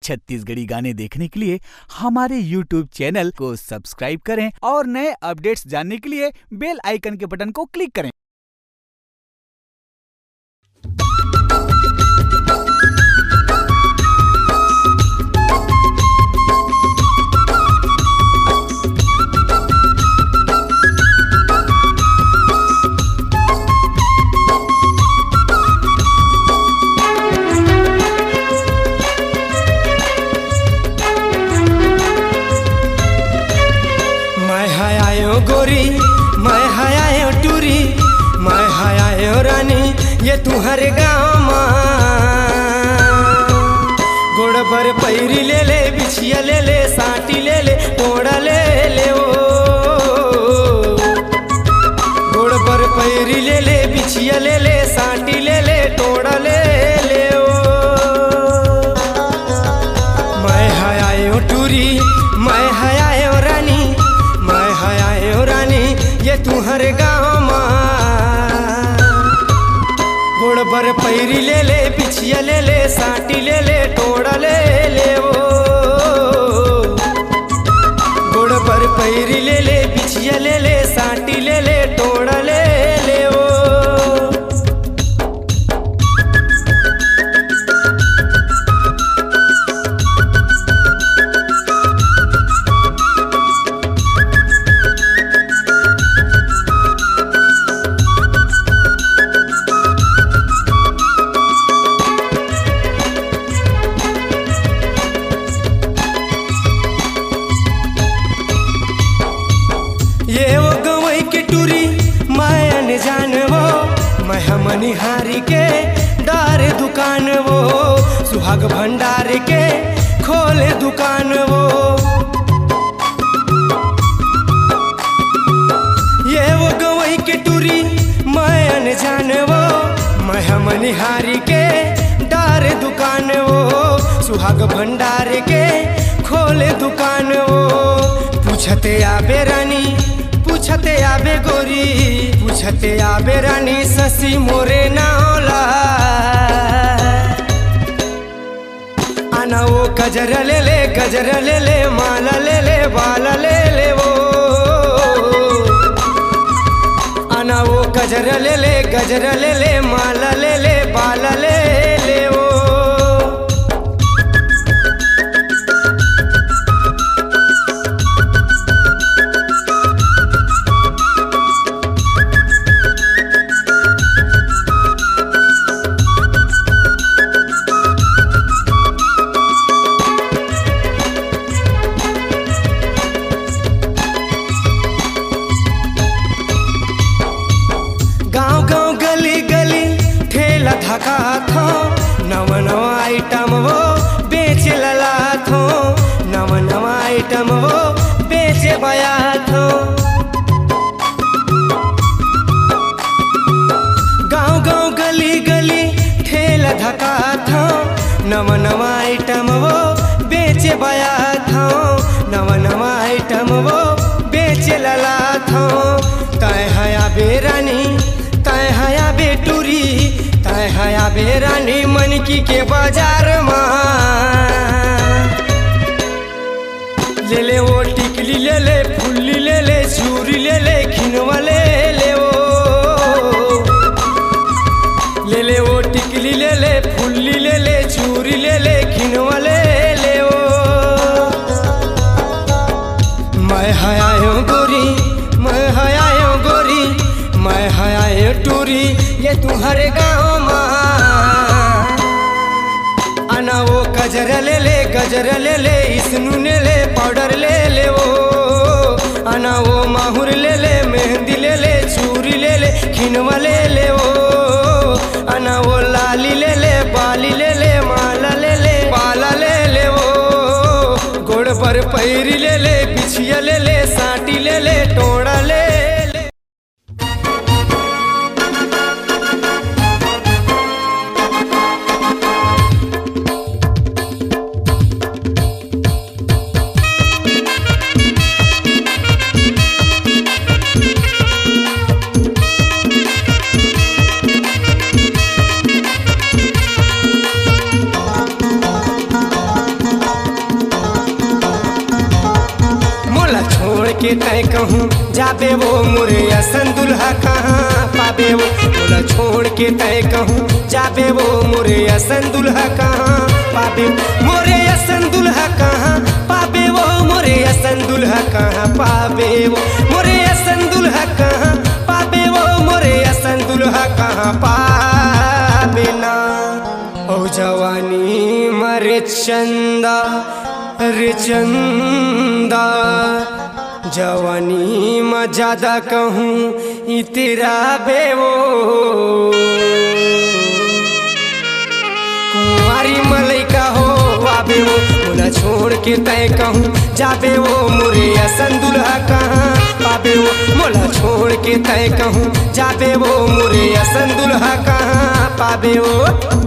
छत्तीसगढ़ी गाने देखने के लिए हमारे YouTube चैनल को सब्सक्राइब करें और नए अपडेट्स जानने के लिए बेल आइकन के बटन को क्लिक करें। गोरी मैं हयायो टूरी मैं हयायो रानी ये तुम्हारे गाँव गोड़ पर पैरी ले ले बिछिया ले ले साटी ले ले टोड़ा ले ले ओ गोड़ पर पैरी ले ले बिछिया ले ले साटी ले ले टोड़ा ले ले ओ मैं हयायो टूरी मैं हयायो रानी मैं हयायो रानी ये तुम्हारे गाँव गोड़ पर पैरी ले ले बिछिया ले ले साटी ले ले टोड़ा ले ले ओ गोड़ पर पैरी ले ले बिछिया ले ले साटी ले ले टोड़ा ले ले ओ मनिहारी के दार दुकान वो सुहाग भंडार के खोले दुकान वो ये वो गवई के टूरी मैं अनजान वो मैं मनिहारी के दार दुकान वो सुहाग भंडार के खोले दुकान वो पूछते आबे रानी पूछते आबे गोरी पूछते आबे रानी ससी मोरे ना होला आना वो गजरा ले ले गजरा ले ले माला ले ले बाला ले ले वो आना वो गजरा ले ले गजरा ले ले माला ले ले बाला ले ले वो धका थो नव नवा आइटम वो बेच लला थो नव नवा आइटम वो बेच बया थो गाँव गाँव गली गली ठेला धका थो नव नवा आइटम वो बेच बया थो नव नवा आइटम वो बेच लला थो तय हया बेरानी तय हया बेटूरी तय हया बेरानी मनकी के बाजार ले ले वो टिकली ले ले फुल्ली ले ले चूरी ले ले खिनवा ले ले वो ले ले वो टिकली ले ले फुल्ली ले ले चूरी ले ले खिनवा ले ले वो मैं हयायो गोरी मैं हयायो गोरी मैं हयायो टूरी ये तुम्हारे गाँव आना वो गजरा ले ले गजरा ले ले इसनू ले ले पाउडर ले ले वो आना वो माहुर ले ले मेहंदी ले ले चूरी ले ले खिनवा ले ले वो आना वो लाली ले ले बाली ले ले माला ले ले बाला ले ले वो गोड़ पर पैरी ले ले बिछिया ले ले साटी ले ले टोड़ा ले के तय कहूँ जाबे वो मोरे असन दुल्हा कहाँ पाबे वो मोला छोड़ के तय कहूँ जाबे वो मोरे असन दुल्हा कहाँ पाबे मोरे असन दुल्हा कहाँ पाबे वो मोरे असन दुल्हा कहाँ पाबे वो मोरे असन दुल्हा कहाँ पाबे वो मोरे असन दुल्हा कहाँ पाबे ना ओ जवानी मरे चंदा रे चंदा जवानी में ज्यादा कहूँ इतरा बेवो कुंवारी मलैका हो आबे वो मोला छोड़ के तय कहूँ जाबे वो मोरे असन दुल्हा कहाँ पाबे वो मोला छोड़ के तय कहूँ जाबे वो मोरे असन दुल्हा कहाँ पाबे वो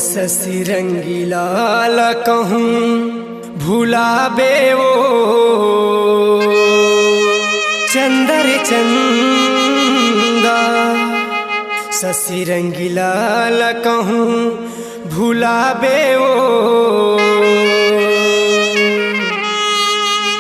शशि रंगीला कहूँ भुलाबे वो चंदर चंदा शशि रंगीला कहूँ भुलाबे वो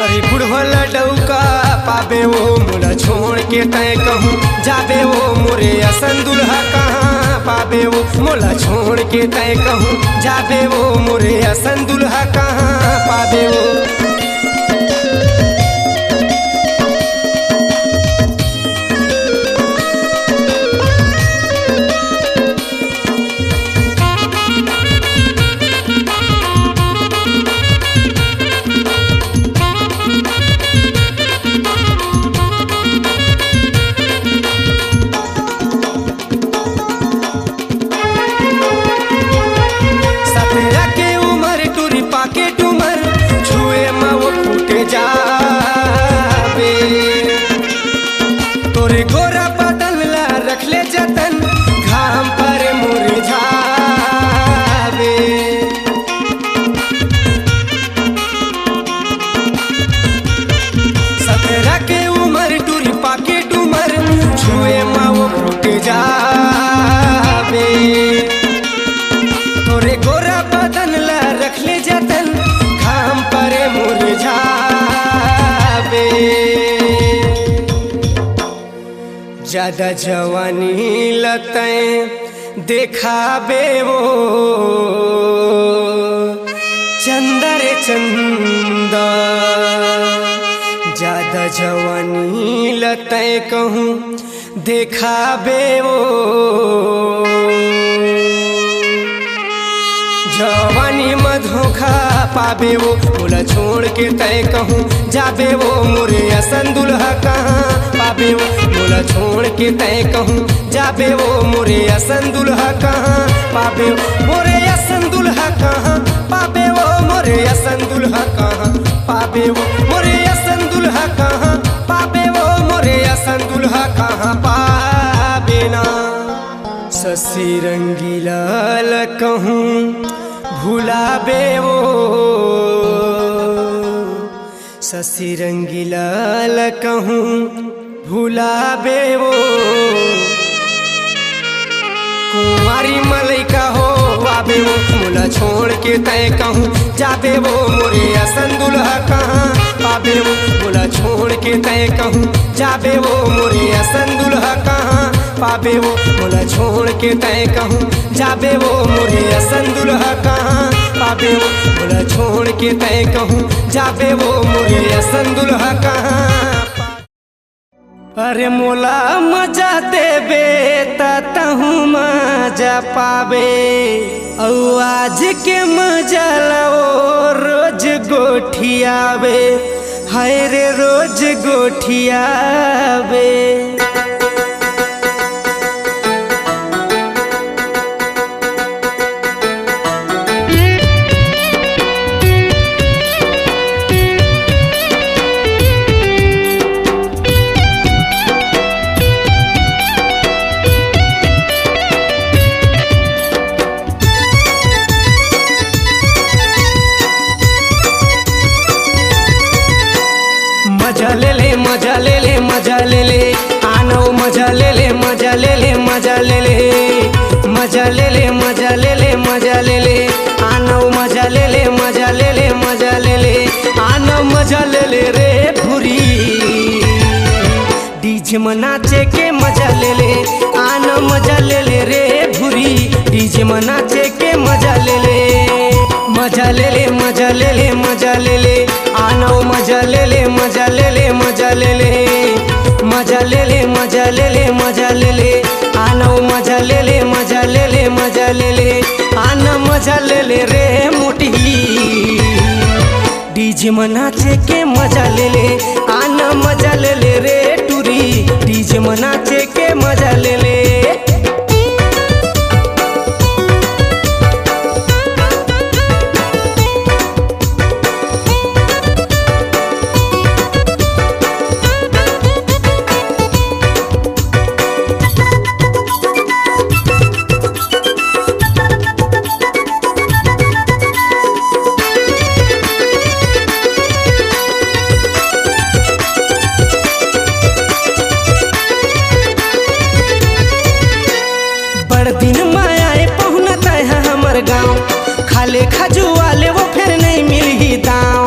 अरे बुढ़वा डौका पाबे वो मोला छोड़ के तय कहूँ जाबे वो मोरे असन दुल्हा कहाँ पाबे वो मोला छोड़ के तय कहूँ जाबे वो मोरे असन दुल्हा कहाँ पाबे वो जाबे तोरे गोरा बदला रख ले जतन घाम पर मुरझाबे सत्रह के उम्र टूरी पाके डूमर छुए माओ फूट जाबे तोरे गोरा बदला रख ले जतन घाम पर मुरझाबे ज्यादा जवानी लतें देखाबे वो चंदा रे चंदा ज्यादा जवानी लतें कहूँ देखाबे वो जवानी में धोखा पाबे वो मोला छोड़ के तय कहूँ जाबे वो मोरे असन दुल्हा कहाँ पाबे वो मोला छोड़ के तय कहूँ जाबे वो मोरे असन दुल्हा कहाँ पाबे वो मोरे असन दुल्हा कहाँ पाबे वो मोरे असन दुल्हा कहाँ पाबे वो मोरे असन दुल्हा कहाँ पाबे वो मोरे असन दुल्हा कहाँ पाबे ना शशि रंगीला कहूँ भुलाबे वो शशि रंगीला कहूँ भुलाबे वो कुंवारी मलैका हो आबे वो मोला छोड़ के तय कहूँ जाबे वो मोरे असन दुल्हा कहाँ पाबे वो मोला छोड़ के तय कहूँ जाबे वो मोरे असन दुल्हा कहाँ पावे वो मोला छोड़ के तय कहूँ जाबे वो मोरे असन दुल्हा कहाँ पावे वो मोला छोड़ के तय कहूँ जाबे वो मोरे असन दुल्हा कहाँ। अरे मोला मजा देबे तहूँ मजा पावे औ आज के मजा लो रोज गोठियावे हाय रे रोज गोठियावे। मजा ले ले मजा ले ले मजा ले ले आनो मजा ले ले मजा ले ले मजा ले ले मजा ले ले मजा ले ले मजा ले ले आनो मजा ले ले मजा ले ले मजा ले ले आनो मजा ले ले रे भूरी डीजे में नाचे के मजा ले ले आनो मजा ले ले रे भूरी डीजे में नाचे के मजा ले ले मजा ले ले मजा ले ले मजा ले ले आनो मजा ले ले मजा ले ले मजा ले ले मजा ले ले मजा ले ले मजा ले ले आनो मजा ले ले मजा ले ले मजा ले ले आना मजा ले ले रे मोटी डीजे में नाचे के मजा ले ले आना मजा ले ले रे टूरी डीजे में नाचे के मजा ले ले। दिन में आए पहुनत है हमर गाँव खाले खजुआले वो फिर नहीं मिली दाँव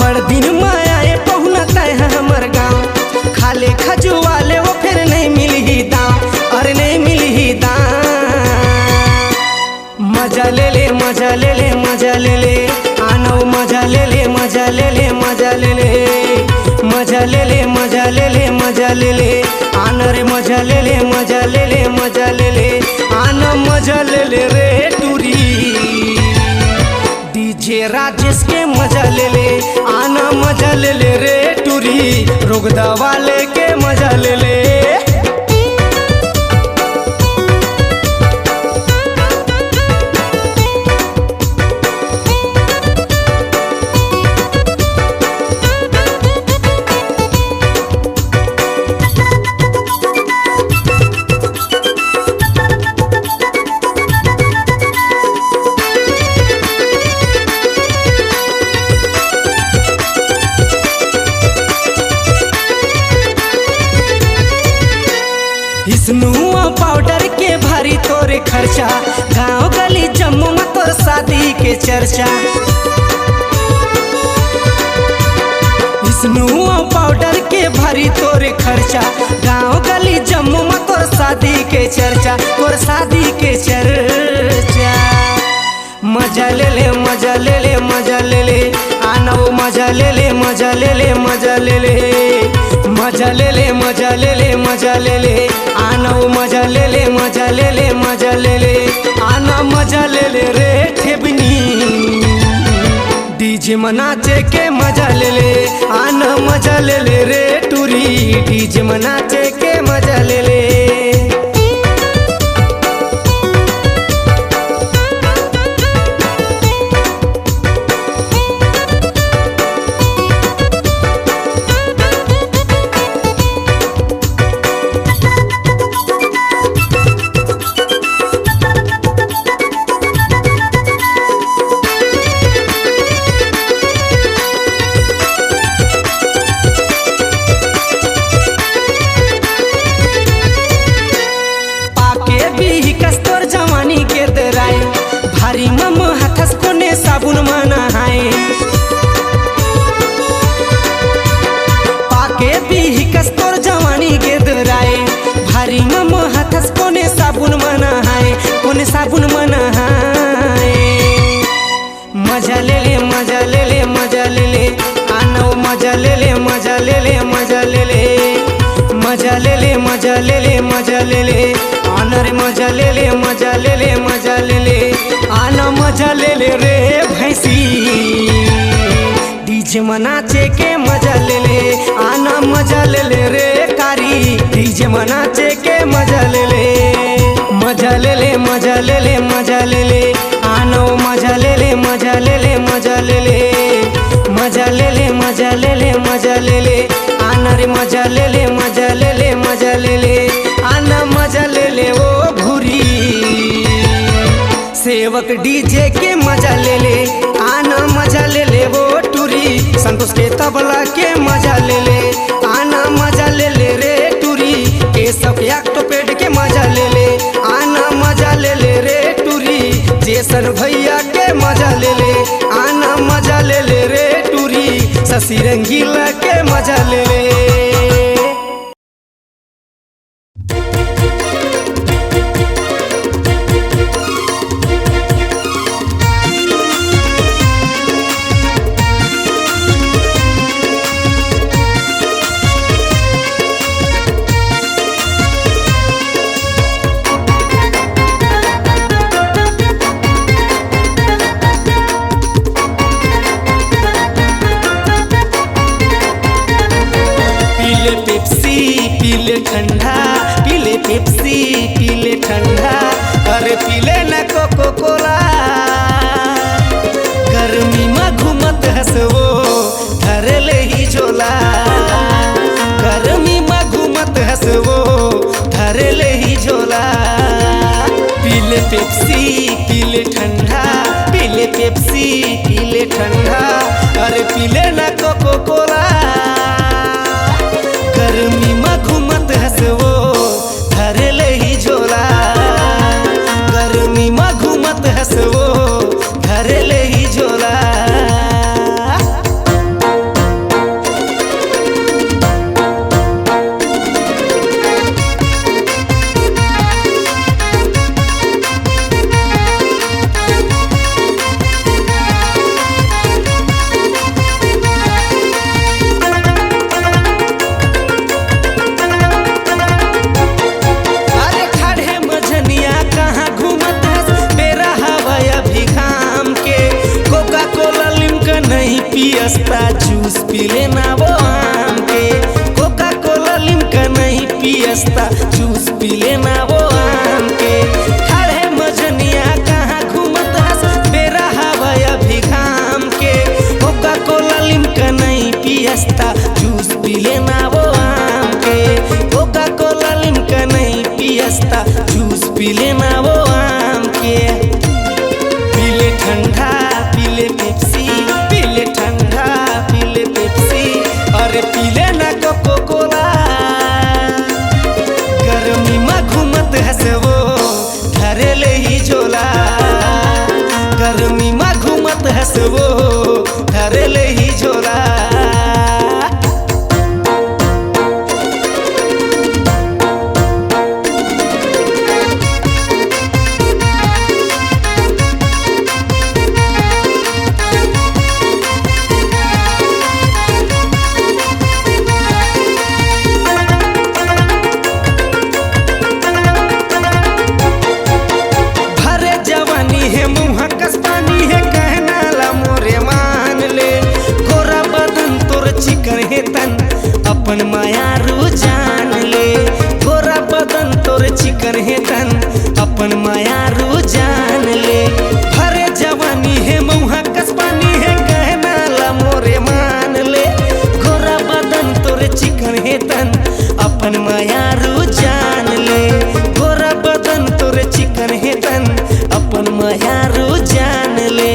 बड़ दिन में आए पहुनत है हमर गाँव खाले खजुआले वो फिर नहीं मिली दाँव अरे नहीं मिली दाँव मजा ले ले मजा ले ले मजा ले ले आनो मजा ले ले मजा ले ले मजा ले ले मजा ले ले मजा ले ले मजा ले ले आना रे मजा ले ले मजा ले ले मजा ले ले आना मजा ले ले रे टूरी डीजे राजेश के मजा ले ले आना मजा ले ले रे टूरी रोगदा वाले के मजा ले ले। स्नुआ पाउडर के भारी तोरे खर्चा गाँव गली जम्मू में तोर शादी के चर्चा स्नुआ पाउडर के भारी तोरे खर्चा गाँव गली जम्मू में तोर शादी के चर्चा तोर शादी के चर्चा मजा ले ले मजा ले ले मजा ले ले आना वो मजा ले ले मजा ले ले मजा ले ले मजा ले ले मजा ले ले मजा ले ले आना वो मजा ले ले मजा ले ले मजा ले ले आना मजा ले ले रे ठेबनी डीजे में नाचे के मजा ले ले आना मजा ले ले रे टूरी डीजे में नाचे के मजा ले ले। ले ले मजा ले ले मजा ले ले आना रे मजा ले ले मजा ले ले मजा ले ले आना मजा ले ले रे भैंसी डीजे मनाचे के मजा ले ले आना मजा ले ले रे कारी डीजे मनाचे के मजा ले ले मजा ले ले मजा ले ले मजा ले ले आना मजा ले ले मजा ले ले मजा ले ले मजा ले ले मजा ले ले मजा ले ले आना रे मजा ले ले मजा ले ले मजा ले ले आना मजा ले ले ओ भूरी सेवक डीजे के मजा ले ले आना मजा ले ले वो टूरी संतोष के तबला के मजा ले ले आना मजा ले ले रे टूरी केशव के ऑक्टोपेड के मजा ले ले आना मजा ले ले रे टूरी जेसन भैया के मजा ले ले आना मजा ले ले रे टूरी शशि रंगीला के मजा ले ले पीले ठंडा पीले पेप्सी पीले ठंडा अरे पीले न कोको कोला गर्मी में घूमत हंसवो धरे ले ही झोला गर्मी में घूमत हंसवो धरे ले ही झोला पीले पेप्सी पीले ठंडा पीले पेप्सी पीले ठंडा अरे पीले न कोको कोला गर्मी में घूमत हंसवो धरे ले ही झोला गर्मी में घूमत हंसवो धरे ले ही झोला पियस्ता जूस पी लेना वो आम के कोका कोला लिमका नहीं पियस्ता जूस पी लेना वो आम के खड़े मजनिया कहाँ घूमत हंस बेरा हवाय अभी घाम के कोका कोला लिमका नहीं पियस्ता जूस पी लेना वो आम के कोका कोला लिमका नहीं पियस्ता जूस पी लेना वो आम के पीले ठंडा पीले पेप्सी पीले ठंडा पीले पेप्सी अरे पीले ना कोको कोला गर्मी में घूमत हंसवो धरे ले ही झोला गर्मी में घूमत हंसवो धरे ले ही झोला अपन माया रू जान ले गोरा बदन तोर चिकन है तन अपन माया रू जान ले भरे जवानी है मुहा कसपानी है कहना ला मोरे मान ले गोरा बदन तोर चिकन है तन अपन माया रू जान ले गोरा बदन तोर चिकन है तन अपन माया रू जान ले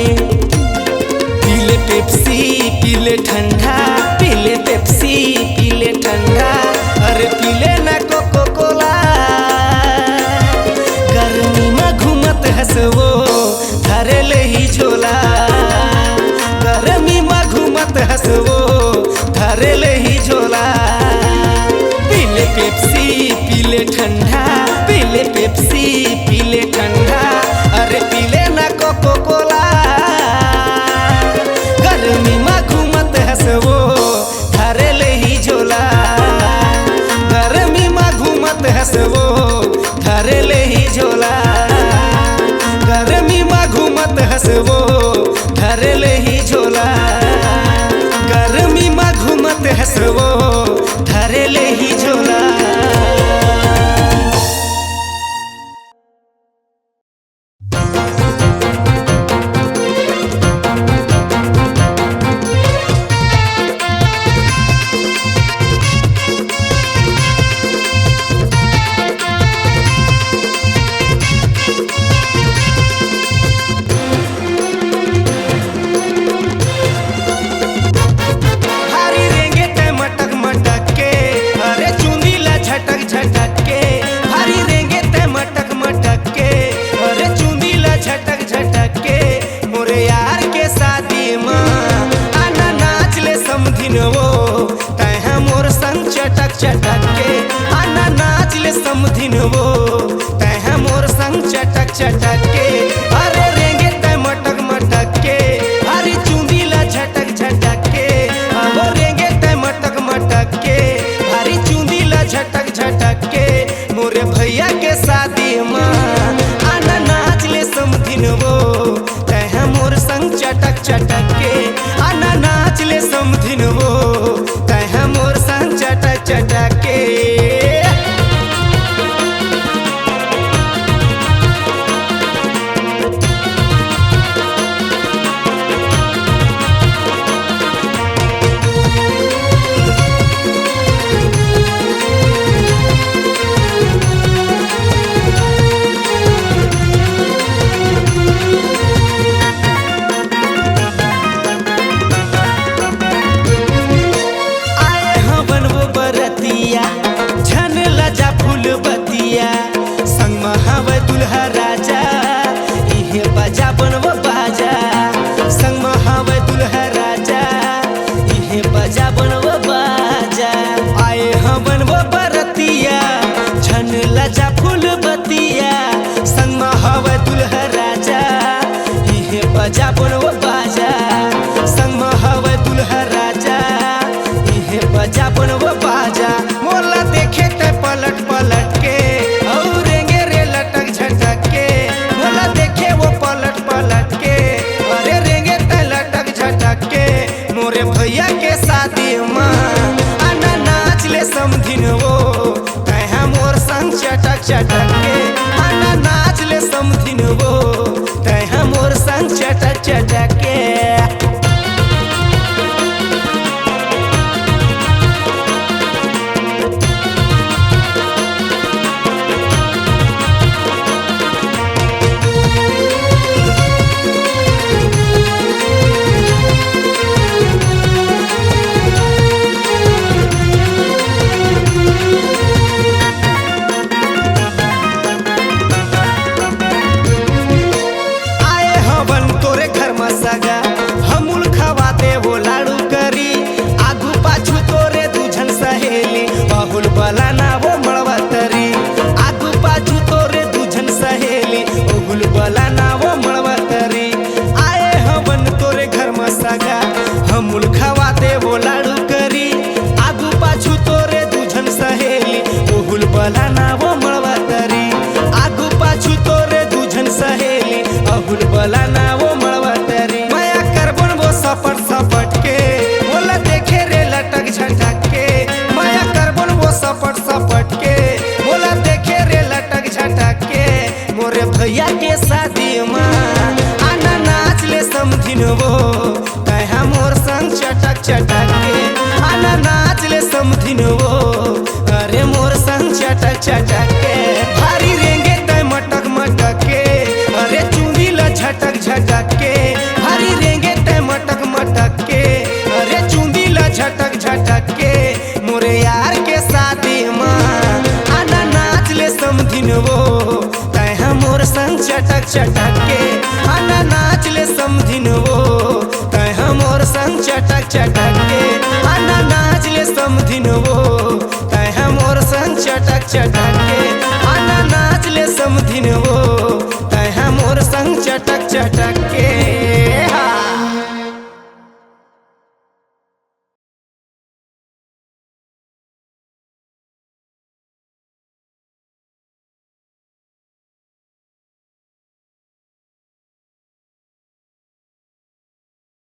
पीले पेप्सी पीले ठंडा पीले पेप्सी पीले ठंडा अरे पीले ना कोको कोला गर्मी में घूमत हंसवो धरे ले ही झोला गर्मी में घूमत हंसवो धरे ले ही झोला पीले पेप्सी पीले ठंडा पीले पेप्सी पीले ठंडा अरे पीले ना कोको कोला गर्मी में घूमत हंसवो धरे ले ही झोला गर्मी में हंसबो धरे ले ही झोला गर्मी में घूमत हंसबो धरे ले ही झोला। चटक के आना नाच ले समधिन वो तह मोर संग चटक चटक के अरे रेंगे तय मटक मटक के हरी चूंदी ला झटक झटक के अब रेंगे तय मटक मटक के हरी चूंदी ला झटक झटक के मोरे भैया के शादी माँ आना नाच ले समधिन वो तह मोर संग चटक चटक के आना नाच ले समधिन वो तह मोर संग चटक चटक के। बजा बनवो बाजा संग में हवे दुल्हा राजा इहे बजा बनवो बाजा मोला देखे ते पलट पलट के और रेंगे रे लटक झटक के मोला देखे वो पलट पलट के अरे रेंगे ते लटक झटक के मोरे भैया के शादी माँ आना नाच ले समधिन वो तह मोर संग चटक चटक के आना नाच ले समधिन वो तह मोर संग चटक चटक के। भैया के शादी माँ आना नाच ले समधिन वो तह मोर संग चटक चटक के आना नाच ले समधिन वो अरे मोर संग चटक चटक के भारी रेंगे तय मटक मटक के अरे चूंदी ला झटक झटक के भारी रेंगे तय मटक मटक के अरे चूंदी ला झटक झटक के मोरे यार के शादी माँ आना नाच ले समधिन वो मोर संग चटक चटक के आना नाच ले समधिन वो तह मोर संग चटक चटक के आना नाच ले समधिन वो तह मोर संग चटक चटक